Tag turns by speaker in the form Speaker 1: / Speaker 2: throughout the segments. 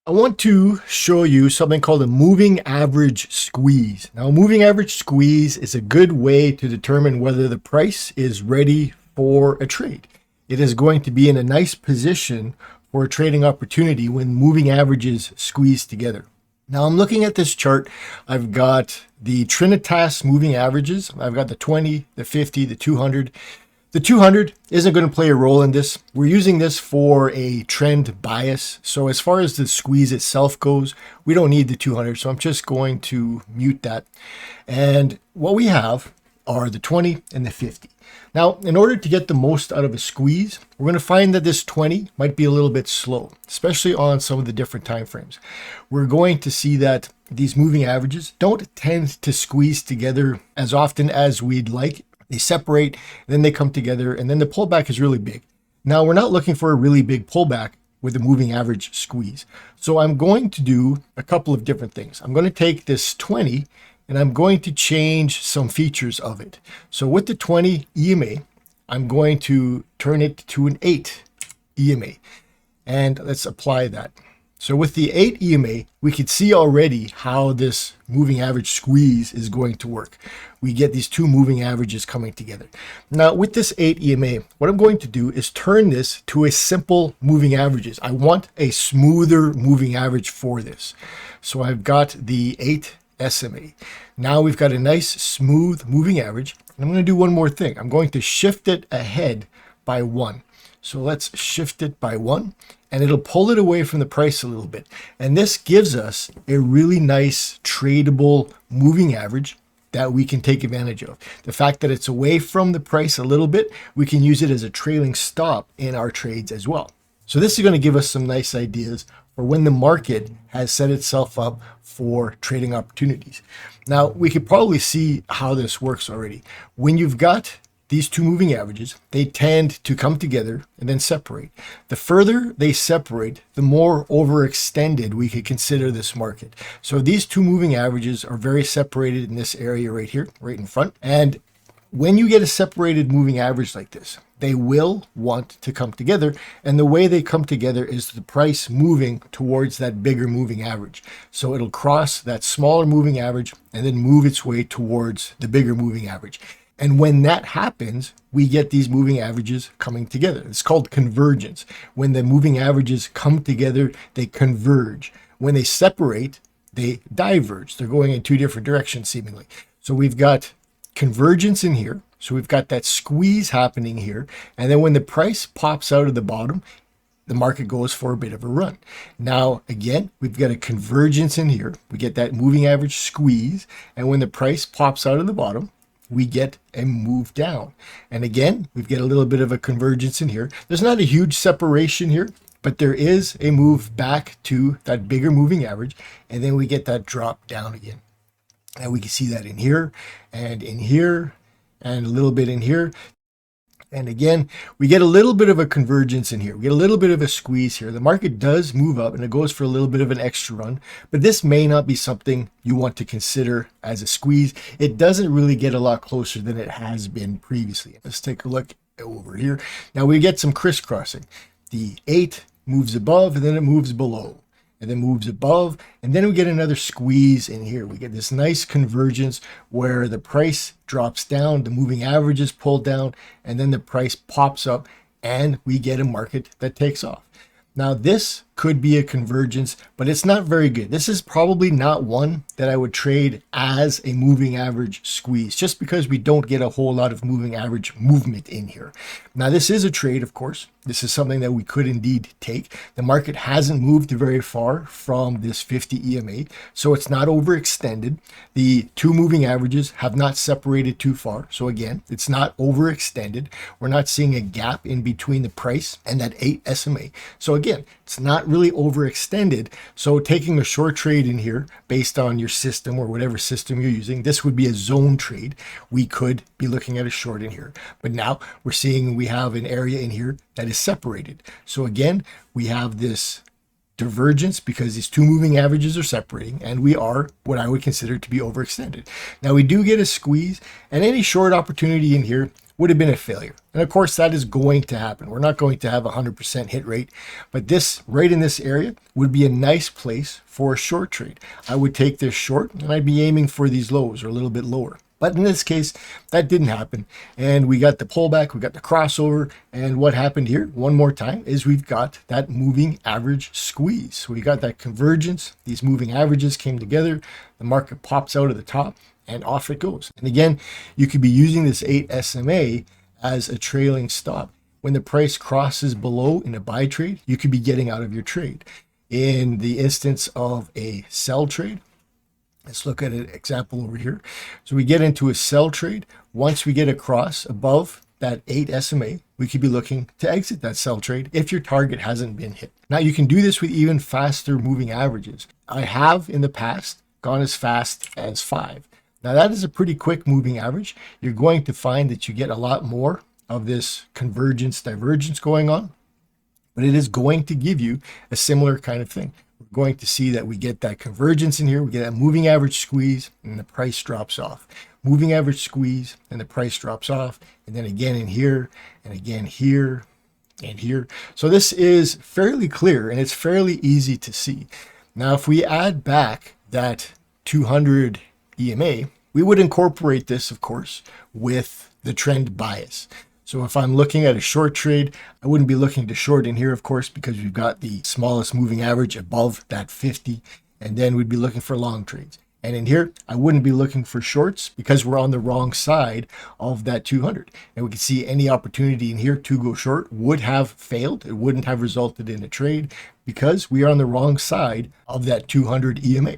Speaker 1: I want to show you something called a moving average squeeze. Now, a moving average squeeze is a good way to determine whether the price is ready for a trade. It is going to be in a nice position for a trading opportunity when moving averages squeeze together. Now, I'm looking at this chart. I've got the Trinitas moving averages. I've got the 20, the 50, the 200. The 200 isn't going to play a role in this. We're using this for a trend bias. So as far as the squeeze itself goes, we don't need the 200. So I'm just going to mute that. And what we have are the 20 and the 50. Now, in order to get the most out of a squeeze, we're going to find that this 20 might be a little bit slow, especially on some of the different time frames. We're going to see that these moving averages don't tend to squeeze together as often as we'd like. They separate, then they come together, and then the pullback is really big. Now, we're not looking for a really big pullback with a moving average squeeze. So I'm going to do a couple of different things. I'm going to take this 20 and I'm going to change some features of it. So with the 20 EMA, I'm going to turn it to an 8 EMA. And let's apply that. So with the 8 EMA, we can see already how this moving average squeeze is going to work. We get these two moving averages coming together. Now with this 8 EMA, what I'm going to do is turn this to a simple moving averages. I want a smoother moving average for this. So I've got the 8 SMA. Now we've got a nice smooth moving average. And I'm going to do one more thing. I'm going to shift it ahead by 1. So let's shift it by 1 and it'll pull it away from the price a little bit. And this gives us a really nice tradable moving average that we can take advantage of. The fact that it's away from the price a little bit, we can use it as a trailing stop in our trades as well. So this is going to give us some nice ideas for when the market has set itself up for trading opportunities. Now, we could probably see how this works already. When you've got these two moving averages, they tend to come together and then separate. The further they separate, the more overextended we could consider this market. So these two moving averages are very separated in this area right here, right in front. And when you get a separated moving average like this, they will want to come together. And the way they come together is the price moving towards that bigger moving average. So it'll cross that smaller moving average and then move its way towards the bigger moving average. And when that happens, we get these moving averages coming together. It's called convergence. When the moving averages come together, they converge. When they separate, they diverge. They're going in two different directions, seemingly. So we've got convergence in here. So we've got that squeeze happening here. And then when the price pops out of the bottom, the market goes for a bit of a run. Now, again, we've got a convergence in here. We get that moving average squeeze. And when the price pops out of the bottom, we get a move down. And again, we've got a little bit of a convergence in here. There's not a huge separation here, but there is a move back to that bigger moving average. And then we get that drop down again. And we can see that in here and in here and a little bit in here. And again, we get a little bit of a convergence in here. We get a little bit of a squeeze here. The market does move up and it goes for a little bit of an extra run, but this may not be something you want to consider as a squeeze. It doesn't really get a lot closer than it has been previously. Let's take a look over here. Now we get some crisscrossing. The 8 moves above and then it moves below. And then moves above, and then we get another squeeze in here. We get this nice convergence where the price drops down, the moving average is pulled down, and then the price pops up, and we get a market that takes off. Now, this could be a convergence, but it's not very good. This is probably not one that I would trade as a moving average squeeze, just because we don't get a whole lot of moving average movement in here. Now, this is a trade, of course. This is something that we could indeed take. The market hasn't moved very far from this 50 EMA, so it's not overextended. The two moving averages have not separated too far. So again, it's not overextended. We're not seeing a gap in between the price and that 8 SMA. So again, it's not really overextended. So taking a short trade in here based on your system or whatever system you're using, this would be a zone trade. We could be looking at a short in here. But now we're seeing we have an area in here that is separated. So again, we have this divergence because these two moving averages are separating and we are what I would consider to be overextended. Now we do get a squeeze and any short opportunity in here would have been a failure. And of course, that is going to happen. We're not going to have a 100% hit rate, but this right in this area would be a nice place for a short trade. I would take this short and I'd be aiming for these lows or a little bit lower. But in this case, that didn't happen. And we got the pullback, we got the crossover. And what happened here, one more time, is we've got that moving average squeeze. So we got that convergence. These moving averages came together. The market pops out of the top and off it goes. And again, you could be using this 8 SMA as a trailing stop. When the price crosses below in a buy trade, you could be getting out of your trade. In the instance of a sell trade, let's look at an example over here. So we get into a sell trade. Once we get across above that 8 SMA, we could be looking to exit that sell trade if your target hasn't been hit. Now you can do this with even faster moving averages. I have in the past gone as fast as 5. Now that is a pretty quick moving average. You're going to find that you get a lot more of this convergence divergence going on, but it is going to give you a similar kind of thing. We're going to see that we get that convergence in here, we get that moving average squeeze, and the price drops off. Moving average squeeze, and the price drops off, and then again in here, and again here, and here. So this is fairly clear, and it's fairly easy to see. Now, if we add back that 200 EMA, we would incorporate this, of course, with the trend bias. So if I'm looking at a short trade, I wouldn't be looking to short in here, of course, because we've got the smallest moving average above that 50, and then we'd be looking for long trades. And in here, I wouldn't be looking for shorts because we're on the wrong side of that 200. And we can see any opportunity in here to go short would have failed. It wouldn't have resulted in a trade because we are on the wrong side of that 200 EMA.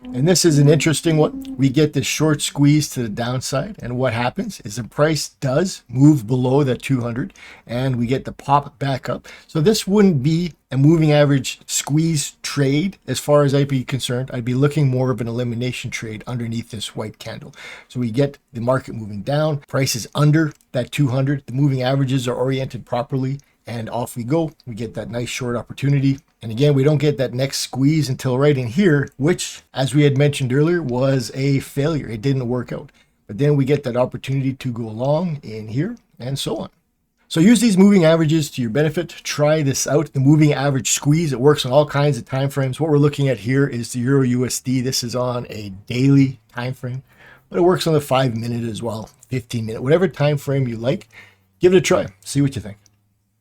Speaker 1: And this is an interesting one. We get this short squeeze to the downside, and what happens is the price does move below that 200 and we get the pop back up. So this wouldn't be a moving average squeeze trade as far as I'd be concerned. I'd be looking more of an elimination trade underneath this white candle. So we get the market moving down, price is under that 200, the moving averages are oriented properly, and off we go. We get that nice short opportunity. And again, we don't get that next squeeze until right in here, which, as we had mentioned earlier, was a failure. It didn't work out. But then we get that opportunity to go long in here and so on. So use these moving averages to your benefit. Try this out. The moving average squeeze, it works on all kinds of time frames. What we're looking at here is the Euro USD. This is on a daily time frame, but it works on the 5-minute as well, 15-minute, whatever time frame you like. Give it a try. See what you think.